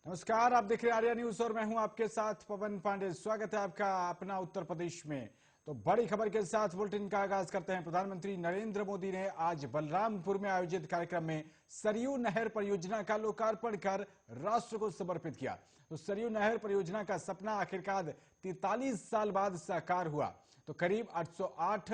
नमस्कार, आप देख रहे हैं आर्या न्यूज और मैं हूं आपके साथ पवन पांडे। स्वागत है आपका अपना उत्तर प्रदेश में। तो बड़ी खबर के साथ बुलेटिन का आगाज करते हैं। प्रधानमंत्री नरेंद्र मोदी ने आज बलरामपुर में आयोजित कार्यक्रम में सरयू नहर परियोजना का लोकार्पण कर राष्ट्र को समर्पित किया। तो सरयू नहर परियोजना का सपना आखिरकार 43 साल बाद साकार हुआ। तो करीब 808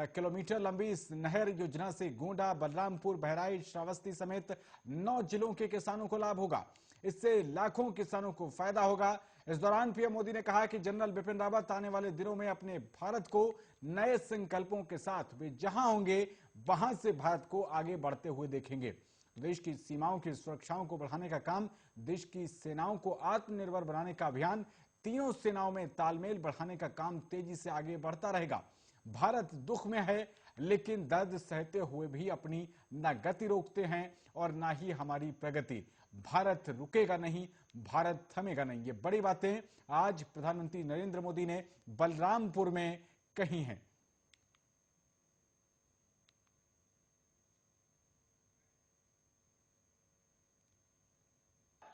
किलोमीटर लंबी इस नहर योजना से गोंडा, बलरामपुर, बहराइच, श्रावस्ती समेत 9 जिलों के किसानों को लाभ होगा। इससे लाखों किसानों को फायदा होगा। इस दौरान पीएम मोदी ने कहा कि जनरल बिपिन रावत आने वाले दिनों में अपने भारत को नए संकल्पों के साथ वे जहां होंगे वहां से भारत को आगे बढ़ते हुए देखेंगे। देश की सीमाओं की सुरक्षाओं को बढ़ाने का काम, देश की सेनाओं को आत्मनिर्भर बनाने का अभियान, तीनों सेनाओं में तालमेल बढ़ाने का काम तेजी से आगे बढ़ता रहेगा। भारत दुख में है, लेकिन दर्द सहते हुए भी अपनी न गति रोकते हैं और ना ही हमारी प्रगति। भारत रुकेगा नहीं, भारत थमेगा नहीं। ये बड़ी बातें आज प्रधानमंत्री नरेंद्र मोदी ने बलरामपुर में कही हैं।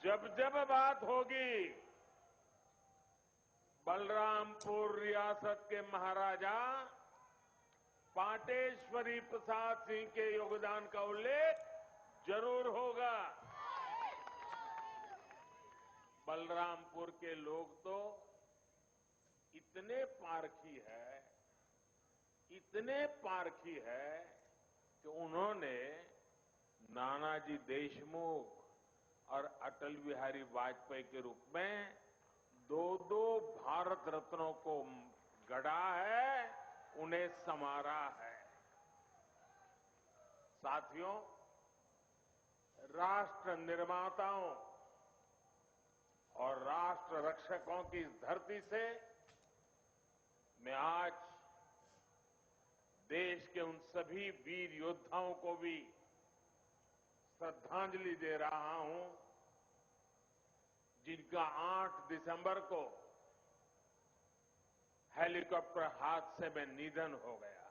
जब जब बात होगी बलरामपुर रियासत के महाराजा पाटेश्वरी प्रसाद सिंह के योगदान का उल्लेख जरूर होगा। बलरामपुर के लोग तो इतने पारखी है कि उन्होंने नानाजी देशमुख और अटल बिहारी वाजपेयी के रूप में दो भारत रत्नों को गढ़ा है, उन्हें संवारा है। साथियों, राष्ट्र निर्माताओं और राष्ट्र रक्षकों की इस धरती से मैं आज देश के उन सभी वीर योद्धाओं को भी श्रद्धांजलि दे रहा हूं जिनका 8 दिसंबर को हेलीकॉप्टर हादसे में निधन हो गया।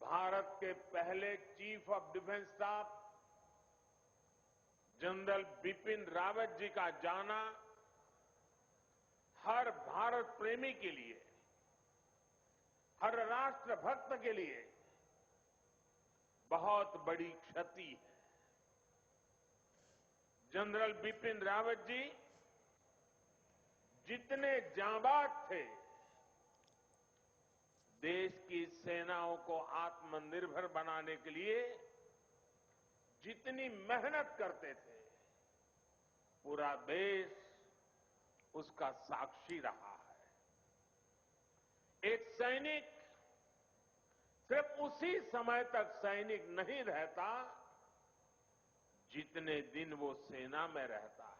भारत के पहले chief of defence staff general Bipin Rawat ji का जाना हर भारत प्रेमी के लिए, हर राष्ट्र भक्त के लिए बहुत बड़ी क्षति है। जनरल बिपिन रावत जी जितने जांबाज थे, देश की सेनाओं को आत्मनिर्भर बनाने के लिए जितनी मेहनत करते थे, पूरा देश उसका साक्षी रहा है। एक सैनिक सिर्फ उसी समय तक सैनिक नहीं रहता जितने दिन वो सेना में रहता है।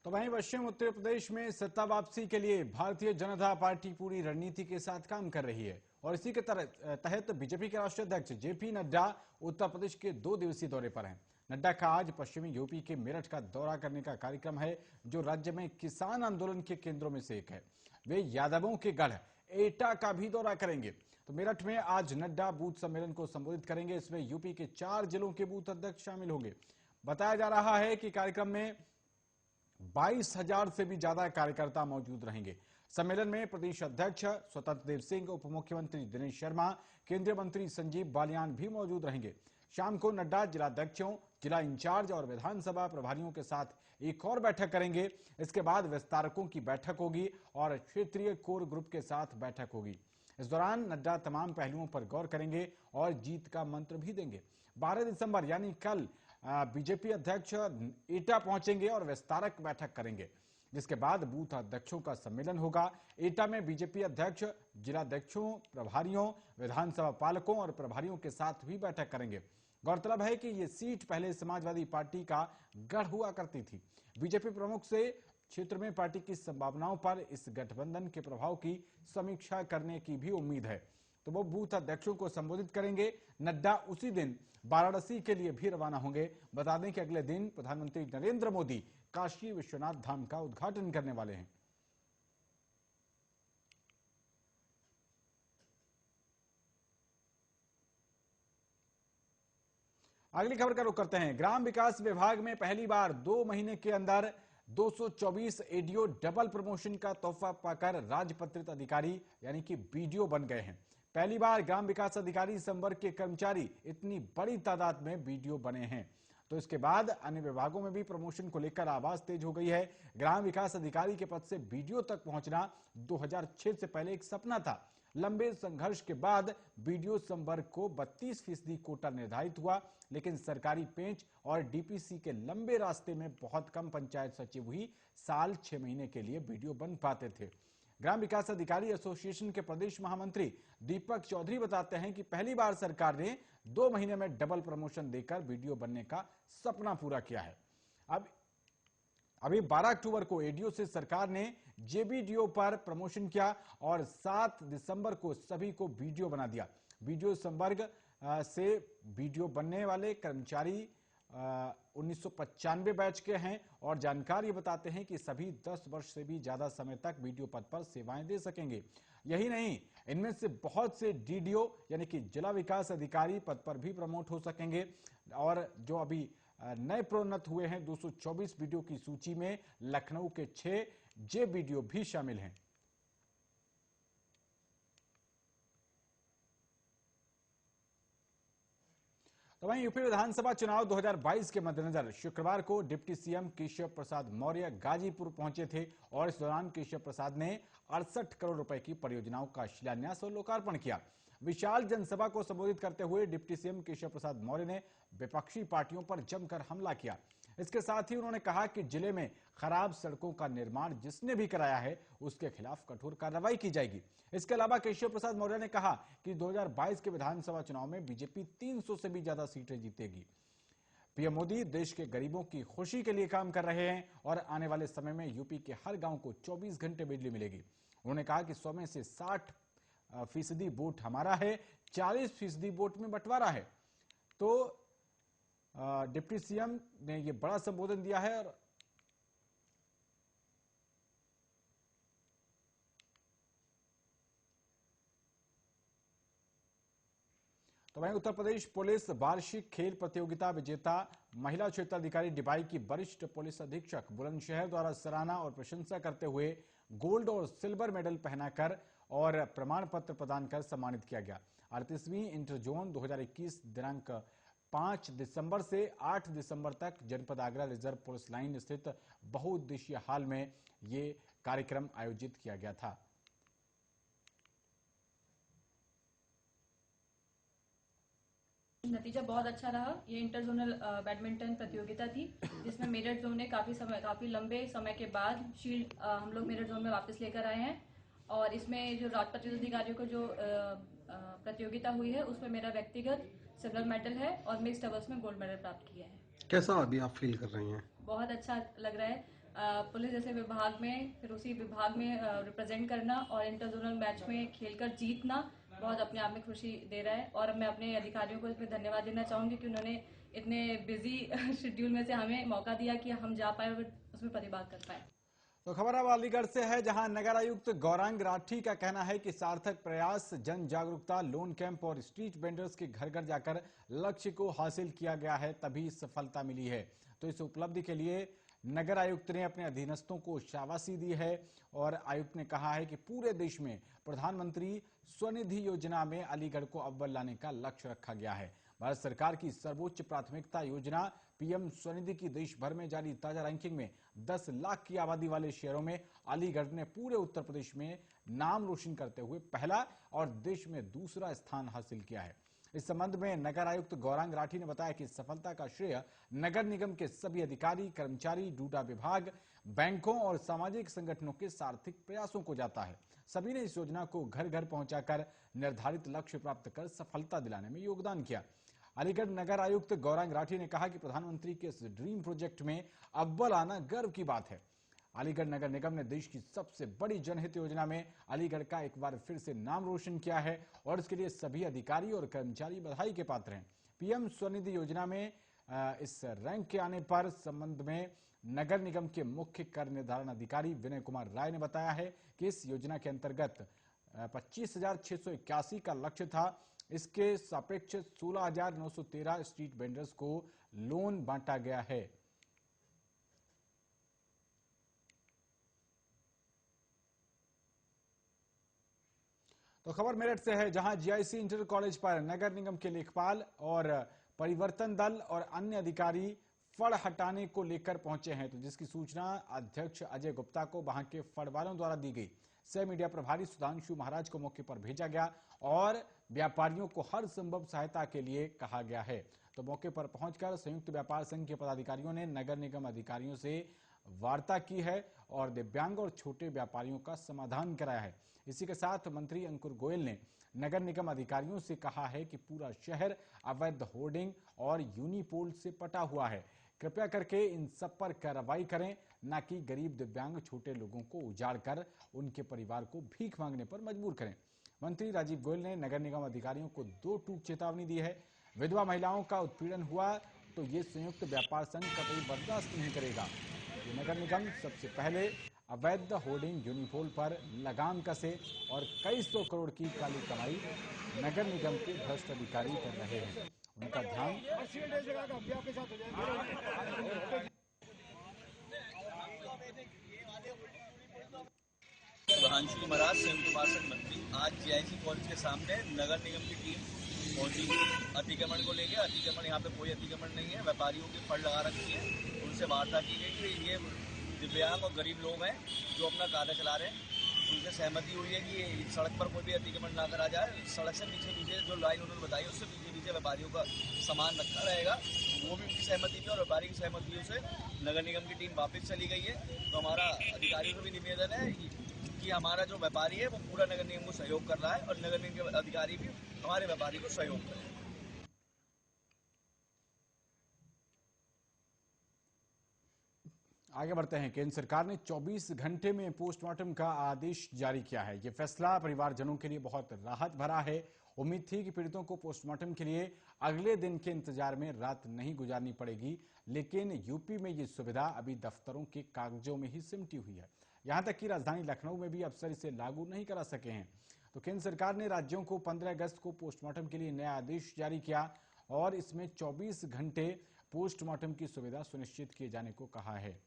तो वहीं पश्चिम उत्तर प्रदेश में सत्ता वापसी के लिए भारतीय जनता पार्टी पूरी रणनीति के साथ काम कर रही है और इसी के तहत बीजेपी के राष्ट्रीय अध्यक्ष जेपी नड्डा उत्तर प्रदेश के 2 दिवसीय दौरे पर हैं। नड्डा का आज पश्चिमी यूपी के मेरठ का दौरा करने का कार्यक्रम है, जो राज्य में किसान आंदोलन के केंद्रों में से एक है। वे यादवों के गढ़ एटा का भी दौरा करेंगे। तो मेरठ में आज नड्डा बूथ सम्मेलन को संबोधित करेंगे। इसमें यूपी के 4 जिलों के बूथ अध्यक्ष शामिल होंगे। बताया जा रहा है कि कार्यक्रम में 22,000 से भी ज्यादा कार्यकर्ता मौजूद रहेंगे। सम्मेलन में प्रदेश अध्यक्ष स्वतंत्र देव सिंह, उप मुख्यमंत्री दिनेश शर्मा, केंद्रीय मंत्री संजीव बालियान भी मौजूद रहेंगे। शाम को नड्डा जिलाध्यक्षों, जिला इंचार्ज और विधानसभा प्रभारियों के साथ एक और बैठक करेंगे। इसके बाद विस्तारकों की बैठक होगी और क्षेत्रीय कोर ग्रुप के साथ बैठक होगी। इस दौरान नड्डा तमाम पहलुओं पर गौर करेंगे और जीत का मंत्र भी देंगे। 12 दिसंबर यानी कल बीजेपी अध्यक्ष एटा पहुंचेंगे और विस्तारक बैठक करेंगे, जिसके बाद बूथ अध्यक्षों का सम्मेलन होगा। एटा में बीजेपी अध्यक्ष जिलाध्यक्षों, प्रभारियों, विधानसभा पालकों और प्रभारियों के साथ भी बैठक करेंगे। गौरतलब है कि यह सीट पहले समाजवादी पार्टी का गढ़ हुआ करती थी। बीजेपी प्रमुख से क्षेत्र में पार्टी की संभावनाओं पर इस गठबंधन के प्रभाव की समीक्षा करने की भी उम्मीद है। तो वो बूथ अध्यक्षों को संबोधित करेंगे। नड्डा उसी दिन वाराणसी के लिए भी रवाना होंगे। बता दें कि अगले दिन प्रधानमंत्री नरेंद्र मोदी काशी विश्वनाथ धाम का उद्घाटन करने वाले हैं। अगली खबर का रुख करते हैं। ग्राम विकास विभाग में पहली बार 2 महीने के अंदर 224 एडीओ डबल प्रमोशन का तोहफा पाकर राजपत्रित अधिकारी यानी कि बीडीओ बन गए हैं। पहली बार ग्राम विकास अधिकारी संवर्ग के कर्मचारी इतनी बड़ी तादाद में बीडीओ बने हैं। तो इसके बाद अन्य विभागों में भी प्रमोशन को लेकर आवाज तेज हो गई है। ग्राम विकास अधिकारी के पद से बीडीओ तक पहुंचना 2006 से पहले एक सपना था। लंबे संघर्ष के बाद बीडीओ संवर्ग को 32% कोटा निर्धारित हुआ, लेकिन सरकारी पेंच और डीपीसी के लंबे रास्ते में बहुत कम पंचायत सचिव ही साल 6 महीने के लिए बीडीओ बन पाते थे। ग्राम विकास अधिकारी एसोसिएशन के प्रदेश महामंत्री दीपक चौधरी बताते हैं कि पहली बार सरकार ने 2 महीने में डबल प्रमोशन देकर बीडीओ बनने का सपना पूरा किया है। अभी 12 अक्टूबर को एडीओ से सरकार ने जेबीडीओ पर प्रमोशन किया और 7 दिसंबर को सभी को बीडीओ बना दिया। बीडीओ संवर्ग से बीडीओ बनने वाले कर्मचारी 1995 बैच के हैं और जानकार ये बताते हैं कि सभी 10 वर्ष से भी ज्यादा समय तक बीडीओ पद पर सेवाएं दे सकेंगे। यही नहीं, इनमें से बहुत से डीडीओ यानी कि जिला विकास अधिकारी पद पर भी प्रमोट हो सकेंगे। और जो अभी नए प्रोन्नत हुए हैं 224 बीडीओ की सूची में लखनऊ के 6 जे बीडीओ भी शामिल हैं। तो वहीं यूपी विधानसभा चुनाव 2022 के मद्देनजर शुक्रवार को डिप्टी सीएम केशव प्रसाद मौर्य गाजीपुर पहुंचे थे और इस दौरान केशव प्रसाद ने 68 करोड़ रुपए की परियोजनाओं का शिलान्यास और लोकार्पण किया। विशाल जनसभा को संबोधित करते हुए डिप्टी सीएम केशव प्रसाद मौर्य ने विपक्षी पार्टियों पर जमकर हमला किया। इसके साथ ही उन्होंने कहा कि जिले में खराब सड़कों का निर्माण जिसने भी कराया है उसके खिलाफ कठोर कार्रवाई की जाएगी। इसके अलावा केशव प्रसाद मौर्य ने कहा कि 2022 के विधानसभा चुनाव में बीजेपी 300 से भी ज्यादा सीटें जीतेगी। पीएम मोदी देश के गरीबों की खुशी के लिए काम कर रहे हैं और आने वाले समय में यूपी के हर गांव को 24 घंटे बिजली मिलेगी। उन्होंने कहा कि 100 में से 60% वोट हमारा है, 40% वोट में बंटवारा है। तो डिप्टी सीएम ने यह बड़ा संबोधन दिया है। और तो वहीं उत्तर प्रदेश पुलिस वार्षिक खेल प्रतियोगिता विजेता महिला क्षेत्राधिकारी डिबाई की वरिष्ठ पुलिस अधीक्षक बुलंदशहर द्वारा सराहना और प्रशंसा करते हुए गोल्ड और सिल्वर मेडल पहनाकर और प्रमाण पत्र प्रदान कर सम्मानित किया गया। 38वीं इंटर जोन 2021 दिनांक 5 दिसंबर से 8 दिसंबर तक जनपद आगरा रिजर्व पुलिस लाइन स्थित बहुउद्देशीय हॉल में ये कार्यक्रम आयोजित किया गया था। नतीजा बहुत अच्छा रहा। ये इंटर जोनल बैडमिंटन प्रतियोगिता थी जिसमें मेरठ जोन ने काफी लंबे समय के बाद शील्ड हम लोग मेरठ जोन में वापस लेकर आए हैं। और इसमें जो राजपत्रित अधिकारियों को जो प्रतियोगिता हुई है उसमें मेरा व्यक्तिगत सिल्वर मेडल है और मिक्स डबल्स में गोल्ड मेडल प्राप्त किया है। कैसा अभी आप फील कर रही हैं? बहुत अच्छा लग रहा है। पुलिस जैसे विभाग में फिर उसी विभाग में रिप्रेजेंट करना और इंटर जोनल मैच में खेलकर जीतना बहुत अपने आप में खुशी दे रहा है। और मैं अपने अधिकारियों को इसमें धन्यवाद देना चाहूंगी कि उन्होंने इतने बिजी शेड्यूल में से हमें मौका दिया कि हम जा पाए और उसमें प्रतिभाग कर पाए। तो खबर अब अलीगढ़ से है, जहां नगर आयुक्त गौरांग राठी का कहना है कि सार्थक प्रयास, जन जागरूकता, लोन कैंप और स्ट्रीट वेंडर्स के घर घर जाकर लक्ष्य को हासिल किया गया है, तभी सफलता मिली है। तो इस उपलब्धि के लिए नगर आयुक्त ने अपने अधीनस्थों को शाबाशी दी है और आयुक्त ने कहा है कि पूरे देश में प्रधानमंत्री स्वनिधि योजना में अलीगढ़ को अव्वल लाने का लक्ष्य रखा गया है। भारत सरकार की सर्वोच्च प्राथमिकता योजना पीएम स्वनिधि की देश भर में जारी ताजा रैंकिंग में 10 लाख की आबादी वाले शहरों में अलीगढ़ ने पूरे उत्तर प्रदेश में नाम रोशन करते हुए पहला और देश में दूसरा स्थान हासिल किया है। इस संबंध में नगर आयुक्त गौरांग राठी ने बताया कि सफलता का श्रेय नगर निगम के सभी अधिकारी, कर्मचारी, डूडा विभाग, बैंकों और सामाजिक संगठनों के सार्थक प्रयासों को जाता है। सभी ने इस योजना को घर घर पहुंचाकर निर्धारित लक्ष्य प्राप्त कर सफलता दिलाने में योगदान किया। अलीगढ़ नगर आयुक्त गौरांग राठी ने कहा कि प्रधानमंत्री के इस ड्रीम प्रोजेक्ट में अव्वल आना गर्व की बात है। अलीगढ़ नगर निगम ने देश की सबसे बड़ी जनहित योजना में अलीगढ़ का एक बार फिर से नाम रोशन किया है और इसके लिए सभी अधिकारी और कर्मचारी बधाई के पात्र हैं। पीएम स्वनिधि योजना में इस रैंक के आने पर संबंध में नगर निगम के मुख्य कर निर्धारण अधिकारी विनय कुमार राय ने बताया है कि इस योजना के अंतर्गत 25,681 का लक्ष्य था, इसके सापेक्ष 16,913 स्ट्रीट वेंडर्स को लोन बांटा गया है। तो खबर मेरठ से है, जहां जीआईसी इंटर कॉलेज पर नगर निगम के लेखपाल और परिवर्तन दल और अन्य अधिकारी फड़ हटाने को लेकर पहुंचे हैं, तो जिसकी सूचना अध्यक्ष अजय गुप्ता को वहां के फड़ वालों द्वारा दी गई। सह मीडिया प्रभारी सुधांशु महाराज को मौके पर भेजा गया और व्यापारियों को हर संभव सहायता के लिए कहा गया है। तो मौके पर पहुंचकर संयुक्त व्यापार संघ के पदाधिकारियों ने नगर निगम अधिकारियों से वार्ता की है और दिव्यांग और छोटे व्यापारियों का समाधान कराया है। इसी के साथ मंत्री अंकुर गोयल ने नगर निगम अधिकारियों से कहा है कि पूरा शहर अवैध होर्डिंग और यूनिपोल से पटा हुआ है, कृपया करके इन सब पर कार्रवाई करें, न कि गरीब दिव्यांग छोटे लोगों को उजाड़ कर उनके परिवार को भीख मांगने पर मजबूर करें। मंत्री राजीव गोयल ने नगर निगम अधिकारियों को 2 टूक चेतावनी दी है। विधवा महिलाओं का उत्पीड़न हुआ तो ये संयुक्त व्यापार संघ कतई बर्दाश्त नहीं करेगा। ये नगर निगम सबसे पहले अवैध होर्डिंग यूनिपोल पर लगाम कसे और कई सौ करोड़ की काली कमाई नगर निगम के भ्रष्ट अधिकारी कर रहे हैं, उनका ध्यान सुधांशु महाराज संयुक्त पार्षद मंत्री आज जीआईसी कॉलेज के सामने नगर निगम की टीम पहुंची अतिक्रमण को लेकर। अतिक्रमण यहाँ पे कोई अतिक्रमण नहीं है, व्यापारियों की फड़ लगा रखी है। उनसे वार्ता की गई कि ये दिव्यांग और गरीब लोग हैं जो अपना कार्य चला रहे हैं, उनसे सहमति हुई है कि सड़क पर कोई भी अतिक्रमण ना करा जाए। सड़क से पीछे जो लाइन उन्होंने बताई उससे पीछे व्यापारियों का सामान रखा रहेगा, वो भी उनकी सहमति थी और व्यापारी की सहमतियों से नगर निगम की टीम वापस चली गई है। तो हमारा अधिकारियों से भी निवेदन है कि हमारा जो व्यापारी है वो पूरा नगर निगम को सहयोग कर रहा है और नगर निगम के अधिकारी भी हमारे व्यापारी को सहयोग करें। आगे बढ़ते हैं। केंद्र सरकार ने 24 घंटे में पोस्टमार्टम का आदेश जारी किया है। यह फैसला परिवारजनों के लिए बहुत राहत भरा है। उम्मीद थी कि पीड़ितों को पोस्टमार्टम के लिए अगले दिन के इंतजार में रात नहीं गुजारनी पड़ेगी, लेकिन यूपी में ये सुविधा अभी दफ्तरों के कागजों में ही सिमटी हुई है। यहां तक कि राजधानी लखनऊ में भी अफसर इसे लागू नहीं करा सके हैं। तो केंद्र सरकार ने राज्यों को 15 अगस्त को पोस्टमार्टम के लिए नया आदेश जारी किया और इसमें 24 घंटे पोस्टमार्टम की सुविधा सुनिश्चित किए जाने को कहा है।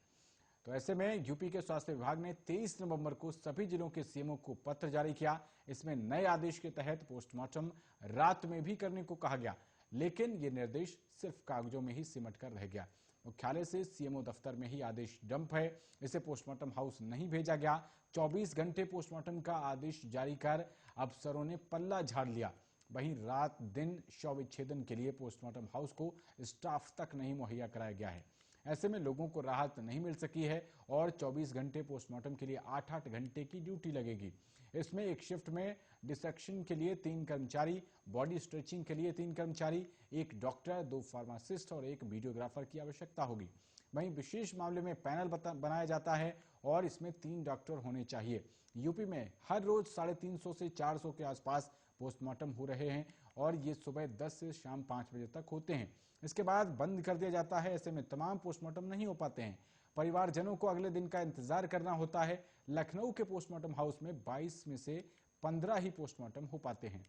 तो ऐसे में यूपी के स्वास्थ्य विभाग ने 23 नवंबर को सभी जिलों के सीएमओ को पत्र जारी किया। इसमें नए आदेश के तहत पोस्टमार्टम रात में भी करने को कहा गया, लेकिन ये निर्देश सिर्फ कागजों में ही सिमट कर रह गया। मुख्यालय से सीएमओ दफ्तर में ही आदेश डंप है, इसे पोस्टमार्टम हाउस नहीं भेजा गया। 24 घंटे पोस्टमार्टम का आदेश जारी कर अफसरों ने पल्ला झाड़ लिया। वहीं रात दिन शव विच्छेदन के लिए पोस्टमार्टम हाउस को स्टाफ तक नहीं मुहैया कराया गया है। ऐसे में लोगों को राहत नहीं मिल सकी है और 24 घंटे पोस्टमार्टम के लिए 8-8 घंटे की ड्यूटी लगेगी। इसमें एक शिफ्ट में डिसेक्शन के लिए 3 कर्मचारी, बॉडी स्ट्रेचिंग के लिए 3 कर्मचारी, 1 डॉक्टर, 2 फार्मासिस्ट और 1 वीडियोग्राफर की आवश्यकता होगी। वहीं विशेष मामले में पैनल बनाया जाता है और इसमें 3 डॉक्टर होने चाहिए। यूपी में हर रोज 350 से 400 के आसपास पोस्टमार्टम हो रहे हैं और ये सुबह 10 से शाम 5 बजे तक होते हैं। इसके बाद बंद कर दिया जाता है। ऐसे में तमाम पोस्टमार्टम नहीं हो पाते हैं। परिवारजनों को अगले दिन का इंतजार करना होता है। लखनऊ के पोस्टमार्टम हाउस में 22 में से 15 ही पोस्टमार्टम हो पाते हैं।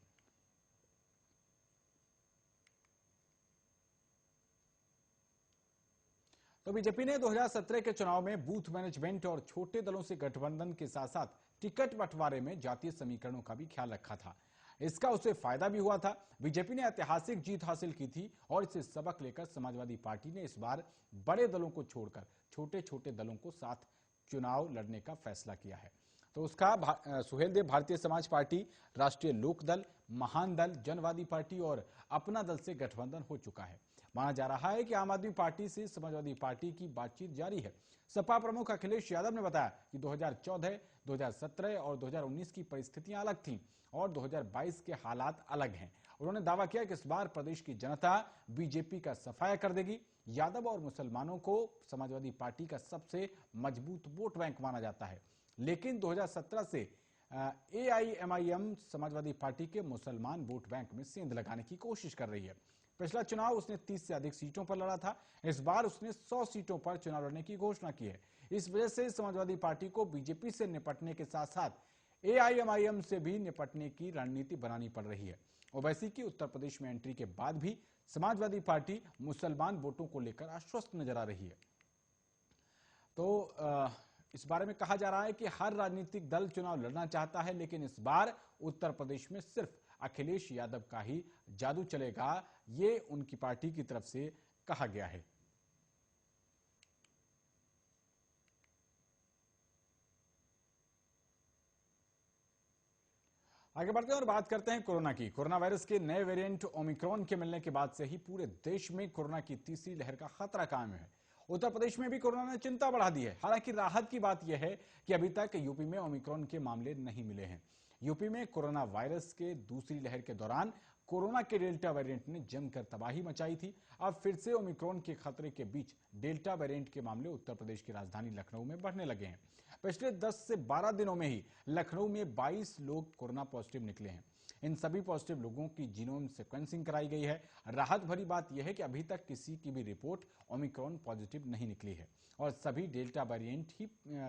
तो बीजेपी ने 2017 के चुनाव में बूथ मैनेजमेंट और छोटे दलों से गठबंधन के साथ साथ टिकट बंटवारे में जातीय समीकरणों का भी ख्याल रखा था। इसका उसे फायदा भी हुआ था। बीजेपी ने ऐतिहासिक जीत हासिल की थी और इसे सबक लेकर समाजवादी पार्टी ने इस बार बड़े दलों को छोड़कर छोटे छोटे दलों को साथ चुनाव लड़ने का फैसला किया है। तो उसका सुहेलदेव भारतीय समाज पार्टी, राष्ट्रीय लोकदल, महान दल, जनवादी पार्टी और अपना दल से गठबंधन हो चुका है। माना जा रहा है कि आम आदमी पार्टी से समाजवादी पार्टी की बातचीत जारी है। सपा प्रमुख अखिलेश यादव ने बताया कि 2014, 2017 और 2019 की परिस्थितियां अलग थीं और 2022 के हालात अलग हैं। उन्होंने दावा किया कि इस बार प्रदेश की जनता बीजेपी का सफाया कर देगी। यादव और मुसलमानों को समाजवादी पार्टी का सबसे मजबूत वोट बैंक माना जाता है, लेकिन 2017 से एआईएमआईएम समाजवादी पार्टी के मुसलमान वोट बैंक में सेंध लगाने की कोशिश कर रही है। पिछला चुनाव उसने 30 से अधिक सीटों पर लड़ा था। इस बार उसने 100 सीटों पर चुनाव लड़ने की घोषणा की है। इस वजह से समाजवादी पार्टी को बीजेपी से निपटने के साथ साथ एआईएमआईएम से भी निपटने की रणनीति बनानी पड़ रही है। ओवैसी की उत्तर प्रदेश में एंट्री के बाद भी समाजवादी पार्टी मुसलमान वोटों को लेकर आश्वस्त नजर आ रही है। तो इस बारे में कहा जा रहा है कि हर राजनीतिक दल चुनाव लड़ना चाहता है, लेकिन इस बार उत्तर प्रदेश में सिर्फ अखिलेश यादव का ही जादू चलेगा, ये उनकी पार्टी की तरफ से कहा गया है। आगे बढ़ते हैं और बात करते हैं कोरोना की। कोरोना वायरस के नए वेरिएंट ओमिक्रॉन के मिलने के बाद से ही पूरे देश में कोरोना की तीसरी लहर का खतरा कायम है। उत्तर प्रदेश में भी कोरोना ने चिंता बढ़ा दी है। हालांकि राहत की बात यह है कि अभी तक यूपी में ओमिक्रॉन के मामले नहीं मिले हैं। यूपी में कोरोना वायरस के दूसरी लहर के दौरान कोरोना के डेल्टा वेरिएंट ने जमकर तबाही मचाई थी। अब फिर से ओमिक्रॉन के खतरे के बीच डेल्टा वेरिएंट के मामले उत्तर प्रदेश की राजधानी लखनऊ में बढ़ने लगे हैं। पिछले 10 से 12 दिनों में ही लखनऊ में 22 लोग कोरोना पॉजिटिव निकले हैं। इन सभी पॉजिटिव लोगों की जीनोम सीक्वेंसिंग कराई गई है। राहत भरी बात यह है कि अभी तक किसी की भी रिपोर्ट ओमिक्रॉन पॉजिटिव नहीं निकली है और सभी डेल्टा वेरिएंट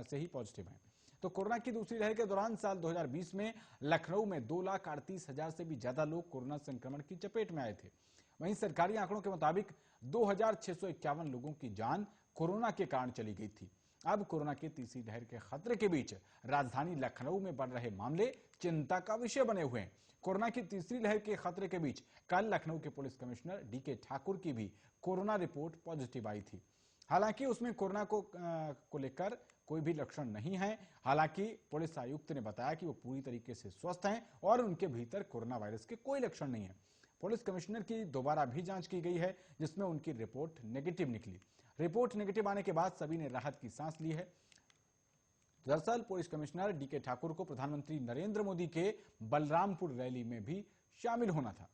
से ही पॉजिटिव हैं। तो कोरोना की दूसरी लहर के दौरान साल 2020 में लखनऊ में 2,38,000 से भी ज्यादा लोग कोरोना संक्रमण की चपेट में आए थे। वहीं सरकारी आंकड़ों के मुताबिक 2,651 लोगों की जान कोरोना के कारण चली गई थी। अब कोरोना की तीसरी लहर के खतरे के बीच राजधानी लखनऊ में बढ़ रहे मामले चिंता का विषय बने हुए हैं। कोरोना की तीसरी लहर के खतरे के बीच कल लखनऊ के पुलिस कमिश्नर डीके ठाकुर की भी कोरोना रिपोर्ट पॉजिटिव आई थी। हालांकि उसमें कोरोना को लेकर कोई भी लक्षण नहीं है। हालांकि पुलिस आयुक्त ने बताया कि वो पूरी तरीके से स्वस्थ हैं और उनके भीतर कोरोना वायरस के कोई लक्षण नहीं है। पुलिस कमिश्नर की दोबारा भी जांच की गई है, जिसमें उनकी रिपोर्ट नेगेटिव निकली। रिपोर्ट नेगेटिव आने के बाद सभी ने राहत की सांस ली है। दरअसल पुलिस कमिश्नर डीके ठाकुर को प्रधानमंत्री नरेंद्र मोदी के बलरामपुर रैली में भी शामिल होना था।